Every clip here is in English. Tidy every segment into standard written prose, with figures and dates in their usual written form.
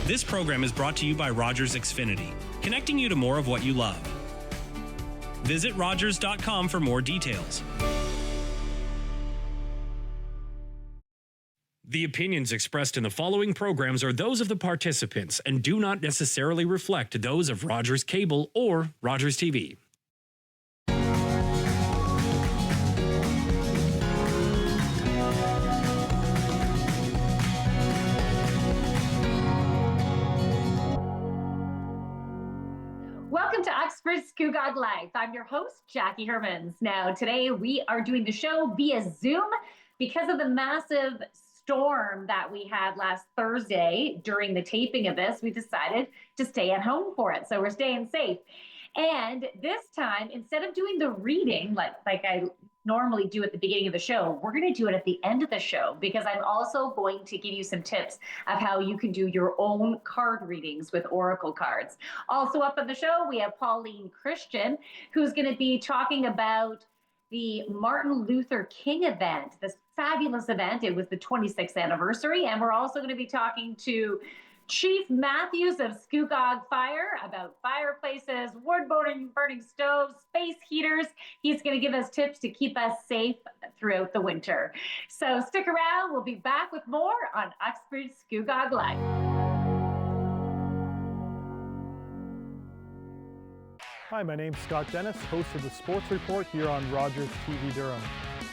This program is brought to you by Rogers Xfinity, connecting you to more of what you love. Visit Rogers.com for more details. The opinions expressed in the following programs are those of the participants and do not necessarily reflect those of Rogers Cable or Rogers TV. Welcome to Uxbridge Scugog Life. I'm your host, Jackie Hermans. Now, today we are doing the show via Zoom because of the massive storm that we had last Thursday during the taping of this. We decided to stay at home for it, so we're staying safe. And this time, instead of doing the reading like I normally do at the beginning of the show, we're going to do it at the end of the show because I'm also going to give you some tips of how you can do your own card readings with Oracle cards. Also up on the show, we have Pauline Christian, who's going to be talking about the Martin Luther King event, this fabulous event. It was the 26th anniversary. And we're also going to be talking to Chief Matthews of Scugog Fire about fireplaces, wood-burning stoves, space heaters. He's going to give us tips to keep us safe throughout the winter. So stick around. We'll be back with more on Uxbridge Scugog Life. Hi, my name's Scott Dennis, host of the Sports Report here on Rogers TV Durham.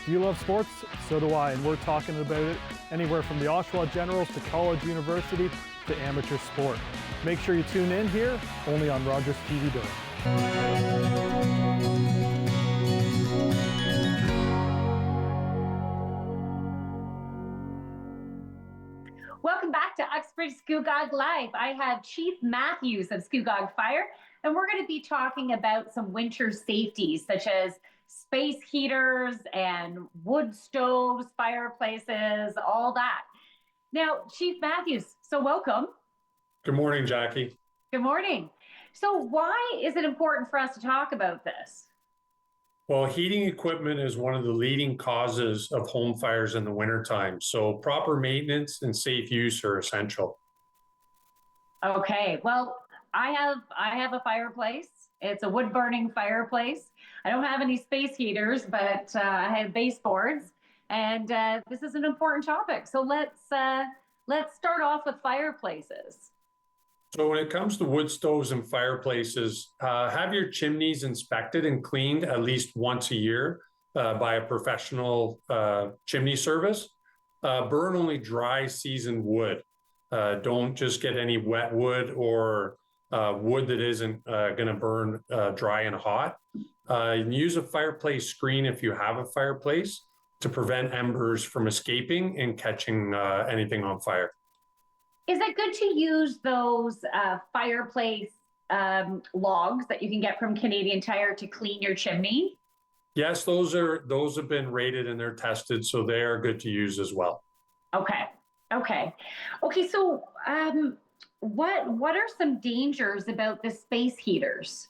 Do you love sports? So do I, and we're talking about it anywhere from the Oshawa Generals to college, university to amateur sport. Make sure you tune in here, only on Rogers TV Durham. Welcome back to Uxbridge Scugog Life. I have Chief Matthews of Scugog Fire, and we're going to be talking about some winter safeties such as space heaters and wood stoves, fireplaces, all that. Now, Chief Matthews, so welcome. Good morning, Jackie. Good morning. So why is it important for us to talk about this? Well, heating equipment is one of the leading causes of home fires in the wintertime. So proper maintenance and safe use are essential. Okay, well, I have a fireplace. It's a wood-burning fireplace. I don't have any space heaters, but I have baseboards, and this is an important topic. So let's start off with fireplaces. So when it comes to wood stoves and fireplaces, have your chimneys inspected and cleaned at least once a year by a professional chimney service. Burn only dry seasoned wood. Don't just get any wet wood or wood that isn't going to burn dry and hot. Use a fireplace screen if you have a fireplace to prevent embers from escaping and catching anything on fire. Is it good to use those fireplace logs that you can get from Canadian Tire to clean your chimney? Yes, those have been rated and they're tested, so they are good to use as well. Okay. So what are some dangers about the space heaters?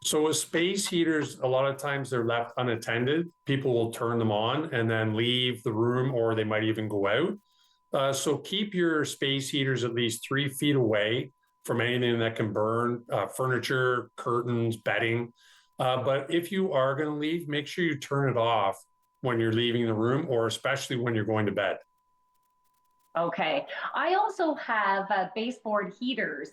So with space heaters, a lot of times they're left unattended. People will turn them on and then leave the room, or they might even go out. So keep your space heaters at least 3 feet away from anything that can burn, furniture, curtains, bedding. But if you are going to leave, make sure you turn it off when you're leaving the room, or especially when you're going to bed. Okay. I also have baseboard heaters,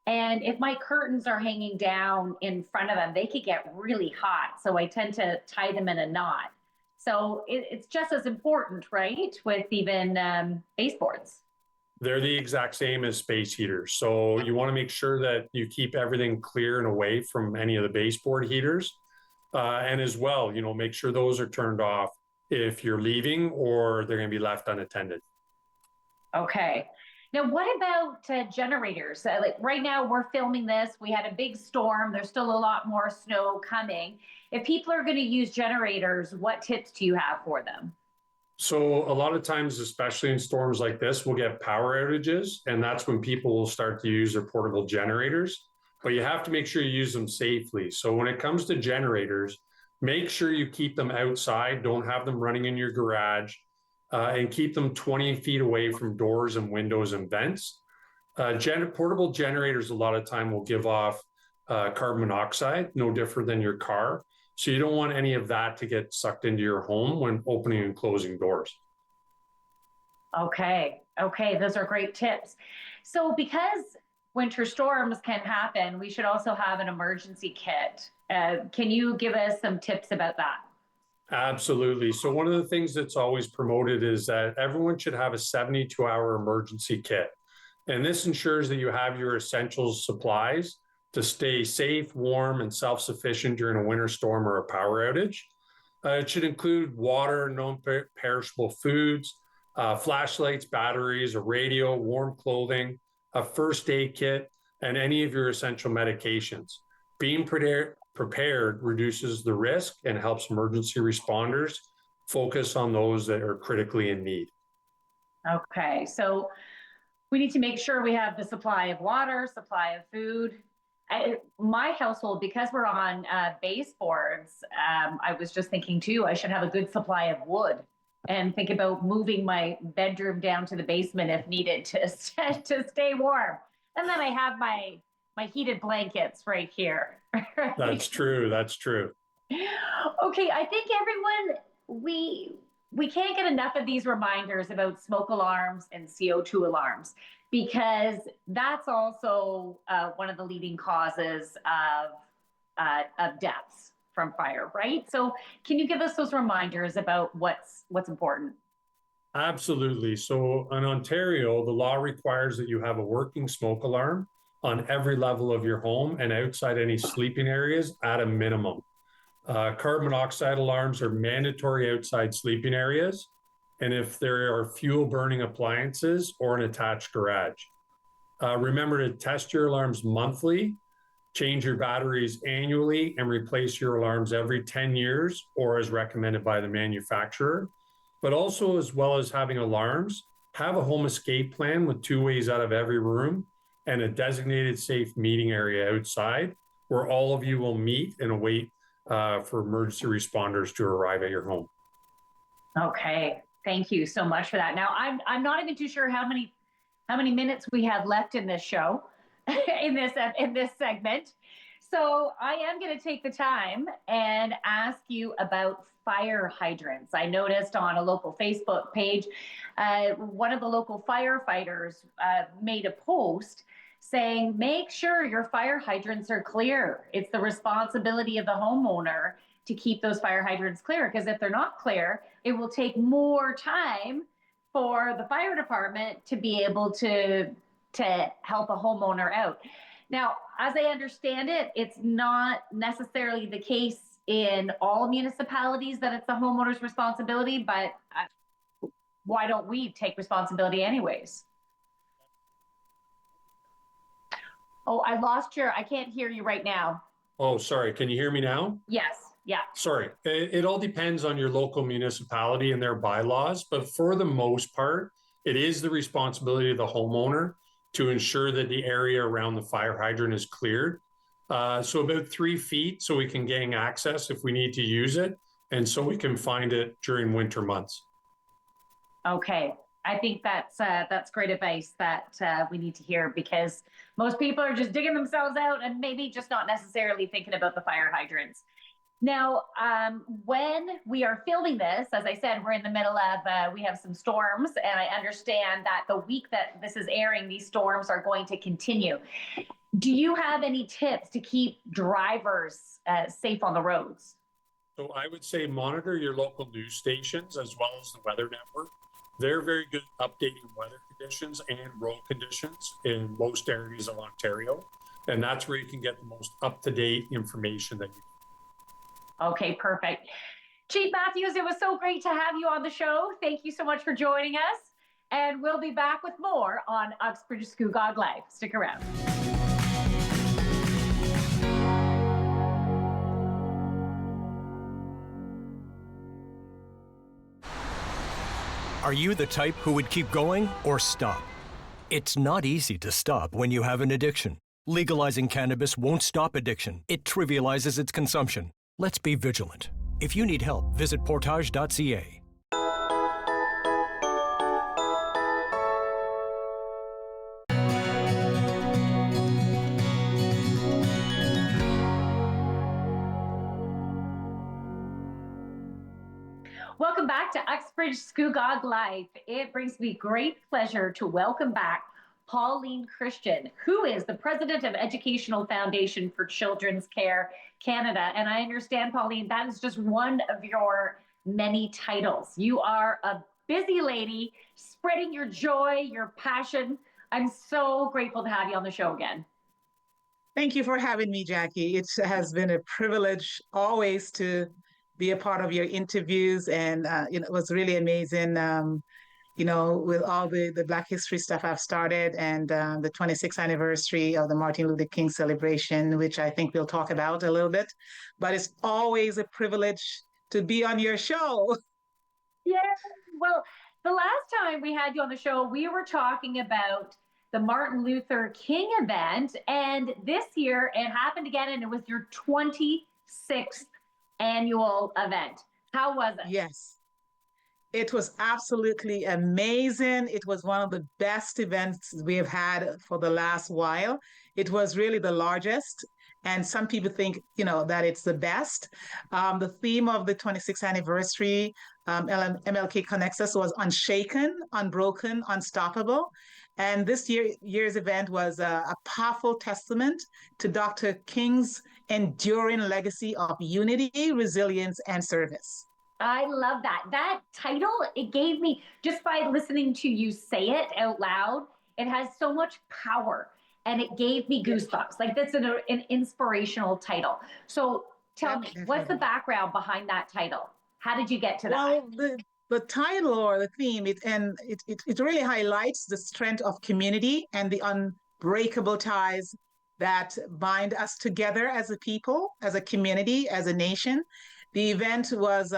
and if my curtains are hanging down in front of them, they could get really hot. So I tend to tie them in a knot. So it's just as important, right, with even baseboards? They're the exact same as space heaters. So you want to make sure that you keep everything clear and away from any of the baseboard heaters. And as well, make sure those are turned off if you're leaving, or they're going to be left unattended. Okay. Now, what about generators? Like right now, we're filming this. We had a big storm. There's still a lot more snow coming. If people are going to use generators, what tips do you have for them? So a lot of times, especially in storms like this, we'll get power outages, and that's when people will start to use their portable generators. But you have to make sure you use them safely. So when it comes to generators, make sure you keep them outside. Don't have them running in your garage. And keep them 20 feet away from doors and windows and vents. Portable generators a lot of time will give off carbon monoxide, no different than your car. So you don't want any of that to get sucked into your home when opening and closing doors. Okay. Okay. Those are great tips. So, because winter storms can happen, we should also have an emergency kit. Can you give us some tips about that? Absolutely. So one of the things that's always promoted is that everyone should have a 72-hour emergency kit. And this ensures that you have your essential supplies to stay safe, warm, and self-sufficient during a winter storm or a power outage. It should include water, non-perishable foods, flashlights, batteries, a radio, warm clothing, a first aid kit, and any of your essential medications. Being prepared reduces the risk and helps emergency responders focus on those that are critically in need. Okay. So, we need to make sure we have the supply of water, supply of food. My household, because we're on baseboards, I was just thinking too, I should have a good supply of wood and think about moving my bedroom down to the basement if needed to stay warm. And then I have my heated blankets right here. Right? That's true. That's true. Okay, I think everyone, we can't get enough of these reminders about smoke alarms and CO2 alarms, because that's also one of the leading causes of deaths from fire, right? So can you give us those reminders about what's important? Absolutely. So in Ontario, the law requires that you have a working smoke alarm on every level of your home and outside any sleeping areas at a minimum. Carbon monoxide alarms are mandatory outside sleeping areas, and if there are fuel burning appliances or an attached garage. Remember to test your alarms monthly, change your batteries annually, and replace your alarms every 10 years or as recommended by the manufacturer. But also, as well as having alarms, have a home escape plan with 2 ways out of every room and a designated safe meeting area outside where all of you will meet and await for emergency responders to arrive at your home. Okay, thank you so much for that. Now, I'm not even too sure how many minutes we have left in this show, in this segment. So I am going to take the time and ask you about fire hydrants. I noticed on a local Facebook page, one of the local firefighters made a post saying, make sure your fire hydrants are clear. It's the responsibility of the homeowner to keep those fire hydrants clear, because if they're not clear, it will take more time for the fire department to be able to help a homeowner out. Now, as I understand it, it's not necessarily the case in all municipalities that it's the homeowner's responsibility, but why don't we take responsibility anyways? Oh, I can't hear you right now. Oh, sorry. Can you hear me now? Yes. Yeah. Sorry. It all depends on your local municipality and their bylaws, but for the most part, it is the responsibility of the homeowner to ensure that the area around the fire hydrant is cleared. So about 3 feet so we can gain access if we need to use it, and so we can find it during winter months. Okay. I think that's great advice that we need to hear, because most people are just digging themselves out and maybe just not necessarily thinking about the fire hydrants. Now, when we are filming this, as I said, we're in the middle of, we have some storms, and I understand that the week that this is airing, these storms are going to continue. Do you have any tips to keep drivers safe on the roads? So I would say monitor your local news stations as well as the weather network. They're very good at updating weather conditions and road conditions in most areas of Ontario. And that's where you can get the most up-to-date information that you need. Okay, perfect. Chief Matthews, it was so great to have you on the show. Thank you so much for joining us. And we'll be back with more on Uxbridge Scugog Life. Stick around. Are you the type who would keep going or stop? It's not easy to stop when you have an addiction. Legalizing cannabis won't stop addiction. It trivializes its consumption. Let's be vigilant. If you need help, visit portage.ca. back to Uxbridge Scugog Life. It brings me great pleasure to welcome back Pauline Christian, who is the president of Educational Foundation for Children's Care Canada. And I understand, Pauline, that is just one of your many titles. You are a busy lady, spreading your joy, your passion. I'm so grateful to have you on the show again. Thank you for having me, Jackie. It has been a privilege always to be a part of your interviews, and it was really amazing. With all the Black History stuff I've started, and the 26th anniversary of the Martin Luther King celebration, which I think we'll talk about a little bit. But it's always a privilege to be on your show. Yeah, well, the last time we had you on the show, we were talking about the Martin Luther King event, and this year it happened again, and it was your 26th annual event. How was it? Yes. It was absolutely amazing. It was one of the best events we have had for the last while. It was really the largest, and some people think, that it's the best. The theme of the 26th anniversary, MLK Connects Us, was unshaken, unbroken, unstoppable. And this year's event was a powerful testament to Dr. King's enduring legacy of unity, resilience, and service. I love that. That title, it gave me, just by listening to you say it out loud, it has so much power, and it gave me goosebumps. Like, that's an inspirational title. So tell me, what's the background behind that title? How did you get to that? Well, the title or the theme, it really highlights the strength of community and the unbreakable ties that bind us together as a people, as a community, as a nation. The event was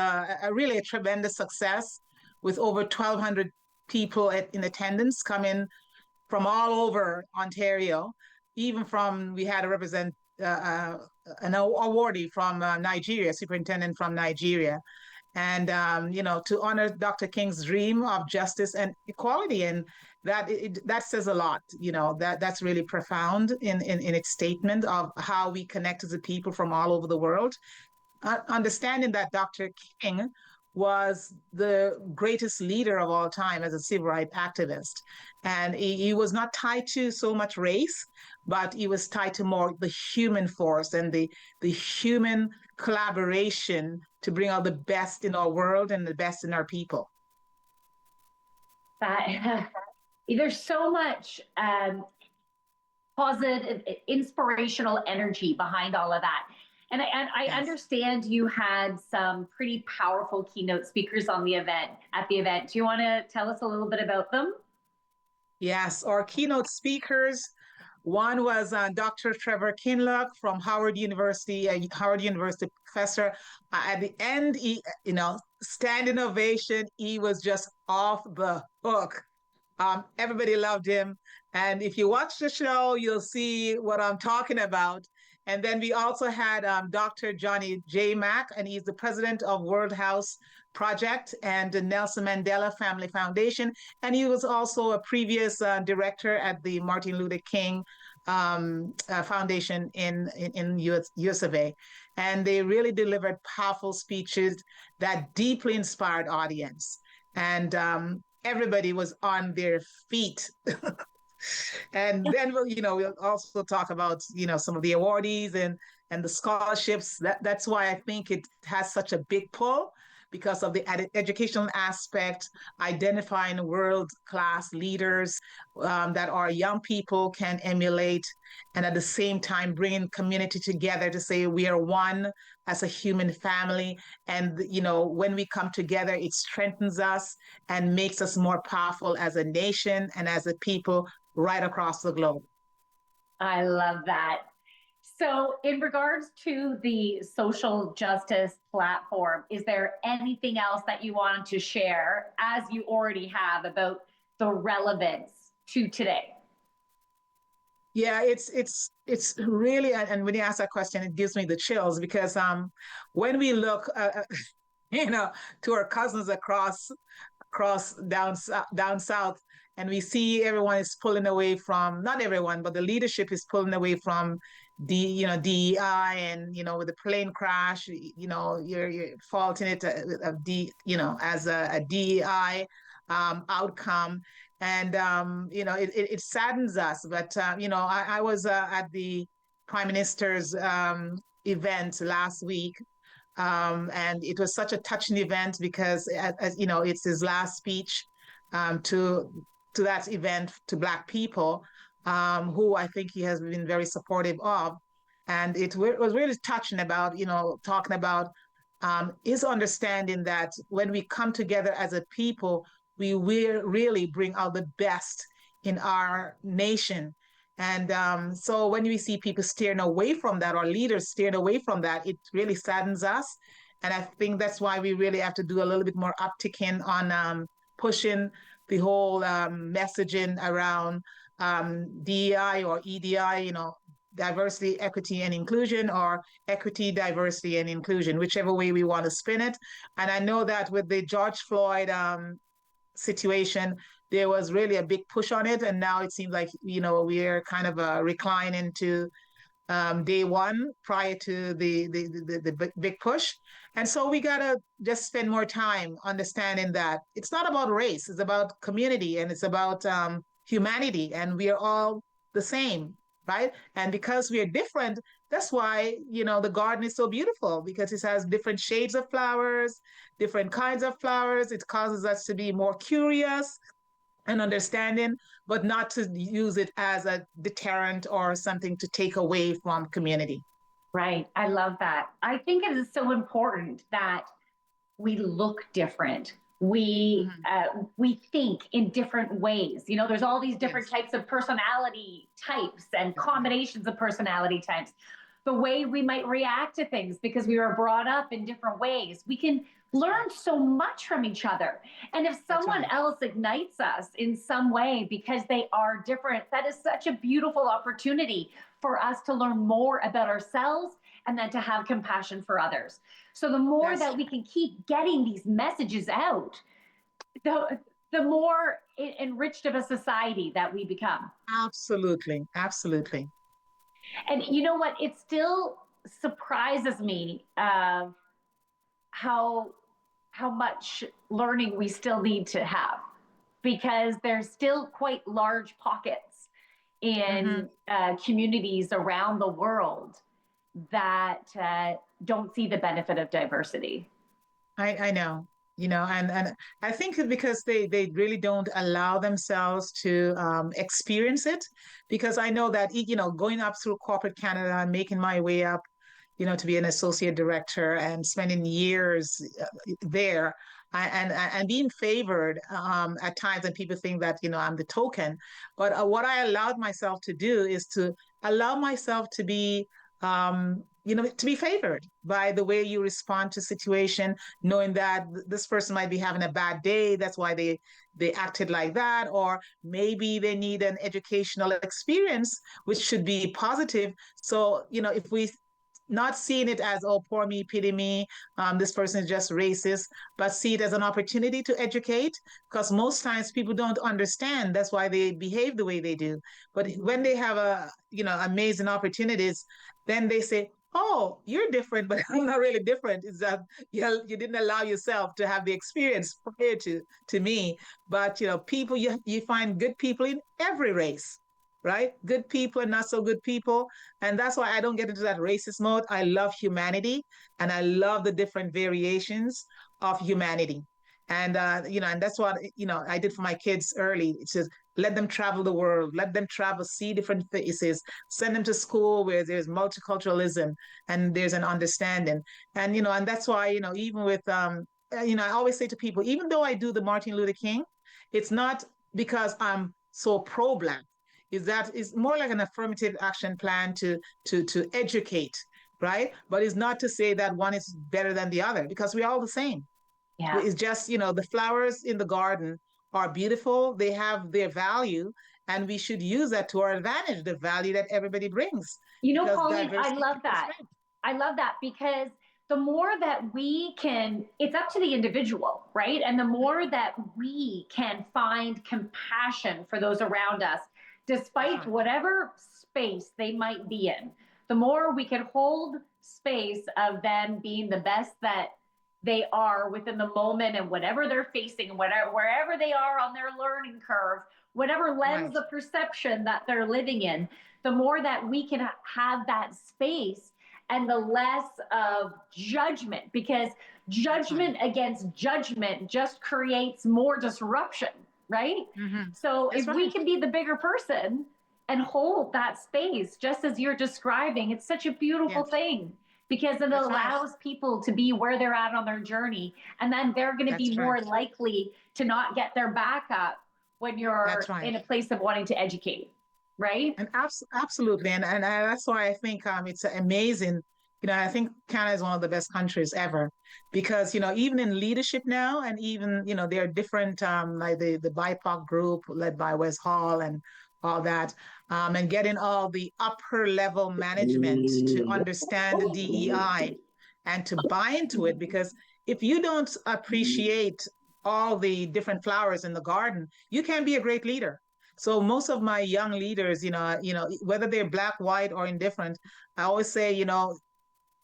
really a tremendous success, with over 1,200 people in attendance coming from all over Ontario. Even we had an awardee from Nigeria, superintendent from Nigeria. And, to honor Dr. King's dream of justice and equality. And that says a lot, that's really profound in its statement of how we connect as a people from all over the world. Understanding that Dr. King was the greatest leader of all time as a civil rights activist. And he was not tied to so much race, but he was tied to more the human force and the human collaboration to bring out the best in our world and the best in our people. There's so much positive, inspirational energy behind all of that. And I yes. understand you had some pretty powerful keynote speakers at the event. Do you want to tell us a little bit about them? Yes, our keynote speakers. One was Dr. Trevor Kinloch from Howard University, a Howard University professor. At the end, standing ovation. He was just off the hook. Everybody loved him. And if you watch the show, you'll see what I'm talking about. And then we also had Dr. Johnny J. Mack, and he's the president of World House Project and the Nelson Mandela Family Foundation. And he was also a previous director at the Martin Luther King Foundation in US of A. And they really delivered powerful speeches that deeply inspired audience. And everybody was on their feet. And then we'll also talk about some of the awardees and the scholarships. That's why I think it has such a big pull, because of the educational aspect, identifying world-class leaders that our young people can emulate, and at the same time bringing community together to say we are one as a human family. And when we come together, it strengthens us and makes us more powerful as a nation and as a people right across the globe. I love that. So in regards to the social justice platform, is there anything else that you want to share, as you already have, about the relevance to today? Yeah, it's really, and when you ask that question, it gives me the chills, because when we look, to our cousins across down south, and we see everyone is pulling away from, not everyone, but the leadership is pulling away from DEI, and with the plane crash, you're faulting it as a DEI outcome, and it saddens us. But I was at the Prime Minister's event last week, and it was such a touching event because, as it's his last speech to that event to Black people, who I think he has been very supportive of. And it was really touching about, talking about his understanding that when we come together as a people, we will really bring out the best in our nation. And so when we see people steering away from that, or leaders steering away from that, it really saddens us. And I think that's why we really have to do a little bit more upticking on pushing the whole messaging around DEI or EDI, diversity, equity, and inclusion, or equity, diversity, and inclusion, whichever way we want to spin it. And I know that with the George Floyd situation, there was really a big push on it. And now it seems like, we're kind of reclining to day one prior to the big push. And so we got to just spend more time understanding that it's not about race, it's about community, and it's about humanity, and we are all the same, right? And because we are different, that's why, the garden is so beautiful, because it has different shades of flowers, different kinds of flowers. It causes us to be more curious and understanding, but not to use it as a deterrent or something to take away from community. Right. I love that. I think it is so important that we look different. We think in different ways. There's all these different types of personality types and combinations of personality types. The way we might react to things because we were brought up in different ways. We can learn so much from each other. And if someone else ignites us in some way because they are different, that is such a beautiful opportunity for us to learn more about ourselves and then to have compassion for others. So the more that we can keep getting these messages out, the more enriched of a society that we become. Absolutely. Absolutely. And you know what? It still surprises me how much learning we still need to have, because there's still quite large pockets in communities around the world that don't see the benefit of diversity. I know, and I think it's because they really don't allow themselves to experience it. Because I know that, going up through corporate Canada and making my way up, to be an associate director and spending years there, and being favored at times, and people think that, I'm the token. But what I allowed myself to do is to allow myself to be to be favored by the way you respond to situation, knowing that this person might be having a bad day. That's why they acted like that. Or maybe they need an educational experience, which should be positive. So, if we not seeing it as, oh, poor me, pity me, this person is just racist, but see it as an opportunity to educate, because most times people don't understand. That's why they behave the way they do. But when they have amazing opportunities, then they say, oh, you're different, but I'm not really different. It's that you didn't allow yourself to have the experience prior to me. But, people, you find good people in every race, right? Good people and not so good people. And that's why I don't get into that racist mode. I love humanity, and I love the different variations of humanity. And, and that's what, I did for my kids early. It says, let them travel the world, let them travel, see different faces, send them to school where there's multiculturalism and there's an understanding. And, and that's why, even with, I always say to people, even though I do the Martin Luther King, it's not because I'm so pro-Black. It's more like an affirmative action plan to educate, right? But it's not to say that one is better than the other, because we're all the same. Yeah. It's just, the flowers in the garden are beautiful. They have their value, and we should use that to our advantage, the value that everybody brings. Pauline, I love that. I love that, because the more that we can, it's up to the individual, right? And the more that we can find compassion for those around us, despite whatever space they might be in, the more we can hold space of them being the best that they are within the moment and whatever they're facing, wherever they are on their learning curve, whatever lens of perception that they're living in, the more that we can have that space and the less of judgment, because judgment against judgment just creates more disruption, right? So if we can be the bigger person and hold that space, just as you're describing, it's such a beautiful thing, because it allows people to be where they're at on their journey. And then they're going to be more likely to not get their back up when you're in a place of wanting to educate. Right. And absolutely. And that's why I think it's amazing. I think Canada is one of the best countries ever, because, even in leadership now, and even, there are different, like the BIPOC group led by Wes Hall and all that, and getting all the upper level management to understand the DEI and to buy into it. Because if you don't appreciate all the different flowers in the garden, you can't be a great leader. So most of my young leaders, whether they're black, white, or indifferent, I always say,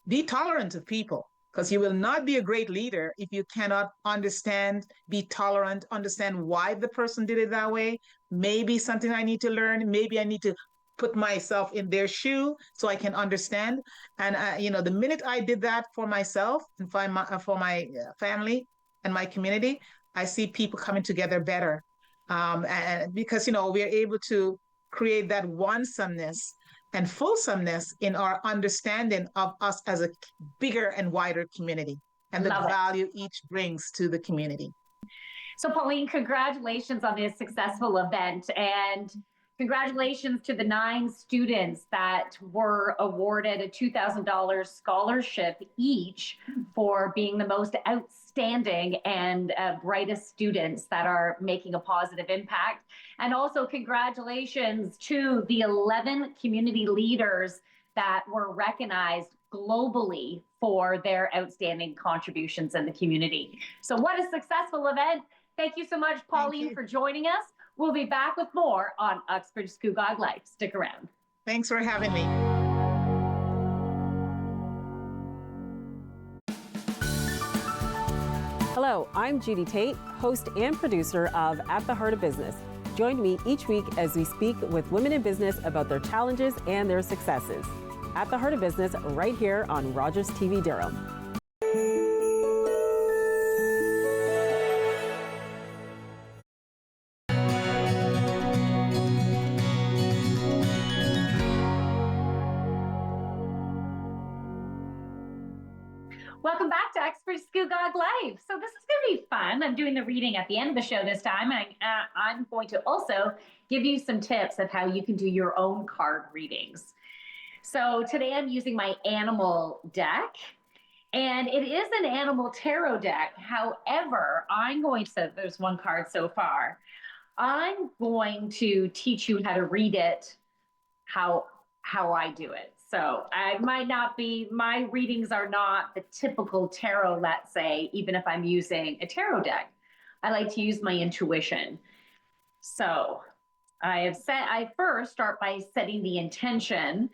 be tolerant of people, because you will not be a great leader if you cannot understand, be tolerant, understand why the person did it that way. Maybe something I need to learn. Maybe I need to put myself in their shoe so I can understand. And, the minute I did that for myself and for my family and my community, I see people coming together better. And because, we're able to create that onesomeness and fulsomeness in our understanding of us as a bigger and wider community, and the value each brings to the community. So Pauline, congratulations on this successful event, and congratulations to the 9 students that were awarded a $2,000 scholarship each for being the most outstanding and brightest students that are making a positive impact. And also congratulations to the 11 community leaders that were recognized globally for their outstanding contributions in the community. So what a successful event. Thank you so much, Pauline, for joining us. We'll be back with more on Uxbridge Scugog Life. Stick around. Thanks for having me. Hello, I'm Judy Tate, host and producer of At the Heart of Business. Join me each week as we speak with women in business about their challenges and their successes. At the Heart of Business, right here on Rogers TV Durham. Welcome back to Uxbridge Scugog Life. So this is going to be fun. I'm doing the reading at the end of the show this time. And I'm going to also give you some tips of how you can do your own card readings. So today I'm using my animal deck, and it is an animal tarot deck. However, there's one card so far. I'm going to teach you how to read it, how I do it. So my readings are not the typical tarot, let's say, even if I'm using a tarot deck. I like to use my intuition. So I first start by setting the intention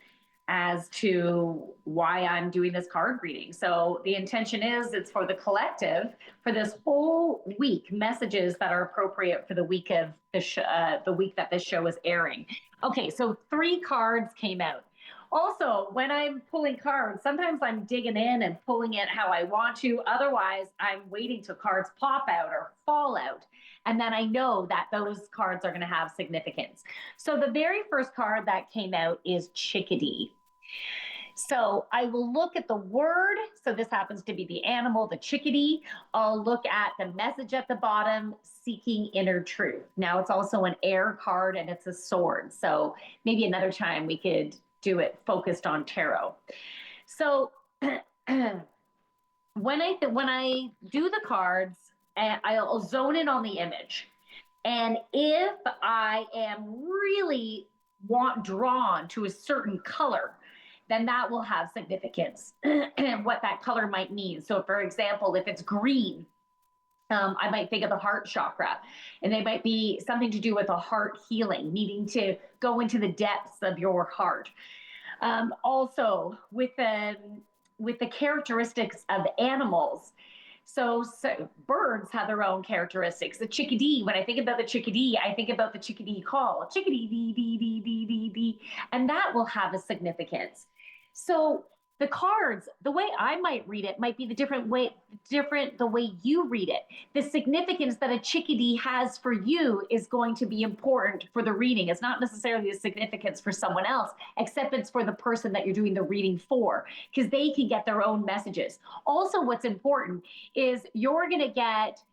as to why I'm doing this card reading. So the intention is it's for the collective for this whole week, messages that are appropriate for the week of the week that this show is airing. Okay, so 3 cards came out. Also, when I'm pulling cards, sometimes I'm digging in and pulling it how I want to. Otherwise, I'm waiting till cards pop out or fall out. And then I know that those cards are going to have significance. So the very first card that came out is chickadee. So I will look at the word. So this happens to be the animal, the chickadee. I'll look at the message at the bottom, seeking inner truth. Now it's also an air card and it's a sword. So maybe another time we could do it focused on tarot. So when I do the cards, I'll zone in on the image. And if I am really drawn to a certain color, then that will have significance and what that color might mean. So for example, if it's green, I might think of the heart chakra, and they might be something to do with a heart healing, needing to go into the depths of your heart. Also with the characteristics of animals. So birds have their own characteristics. The chickadee, when I think about the chickadee, I think about the chickadee call, chickadee, dee, dee, dee, dee, dee, dee, and that will have a significance. So the cards, the way I might read it might be different the way you read it. The significance that a chickadee has for you is going to be important for the reading. It's not necessarily the significance for someone else, except it's for the person that you're doing the reading for, because they can get their own messages. Also, what's important is you're going to get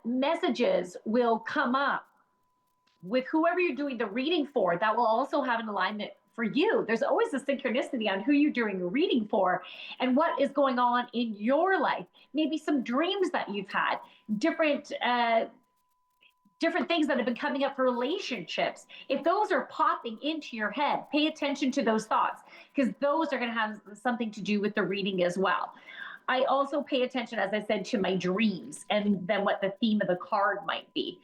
messages will come up with whoever you're doing the reading for that will also have an alignment for you. There's always a synchronicity on who you're doing the reading for and what is going on in your life. Maybe some dreams that you've had, different things that have been coming up for relationships. If those are popping into your head, pay attention to those thoughts, because those are going to have something to do with the reading as well. I also pay attention, as I said, to my dreams and then what the theme of the card might be.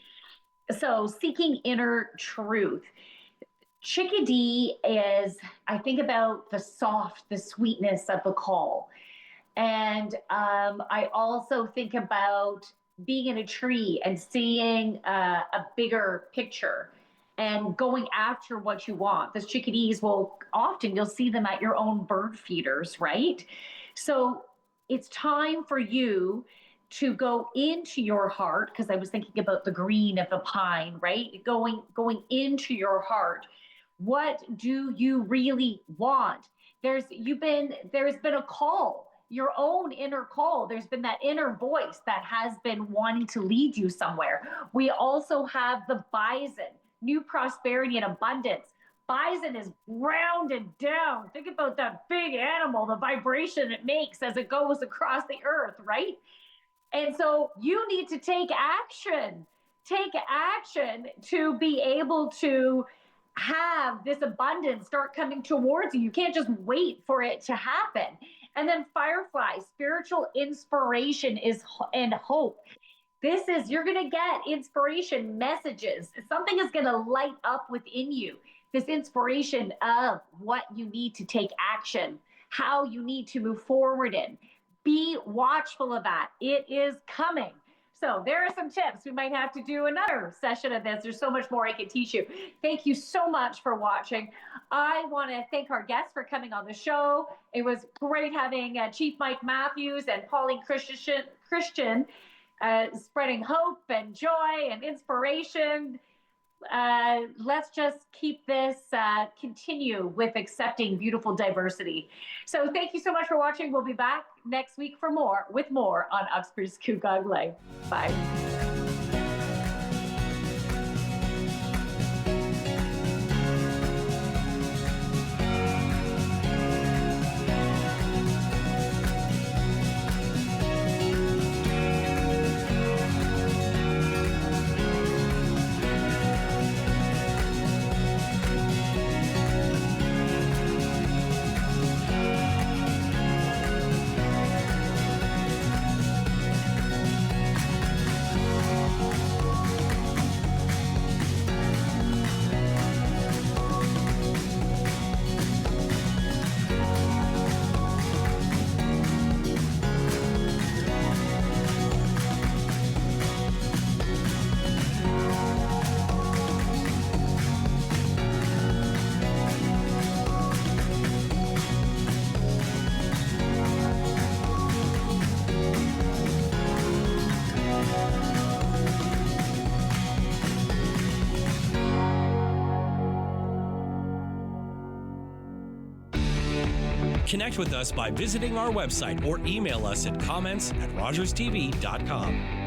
So seeking inner truth. Chickadee is, I think about the sweetness of the call. And I also think about being in a tree and seeing a bigger picture and going after what you want. Those chickadees you'll see them at your own bird feeders, right? So it's time for you to go into your heart, because I was thinking about the green of the pine, right? Going into your heart. What do you really want? There's been a call, your own inner call. There's been that inner voice that has been wanting to lead you somewhere. We also have the bison, new prosperity and abundance. Bison is rounded down. Think about that big animal, the vibration it makes as it goes across the earth, right? And so you need to take action to be able to have this abundance start coming towards you. You can't just wait for it to happen. And then firefly, spiritual inspiration and hope. You're going to get inspiration messages. Something is going to light up within you. This inspiration of what you need to take action, how you need to move forward in. Be watchful of that. It is coming. So there are some tips. We might have to do another session of this. There's so much more I can teach you. Thank you so much for watching. I want to thank our guests for coming on the show. It was great having Chief Mike Matthews and Pauline Christian spreading hope and joy and inspiration. Let's just keep this, continue with accepting beautiful diversity. So thank you so much for watching. We'll be back next week with more on Uxbridge Scugog Life. Bye. Connect with us by visiting our website or email us at comments@rogerstv.com.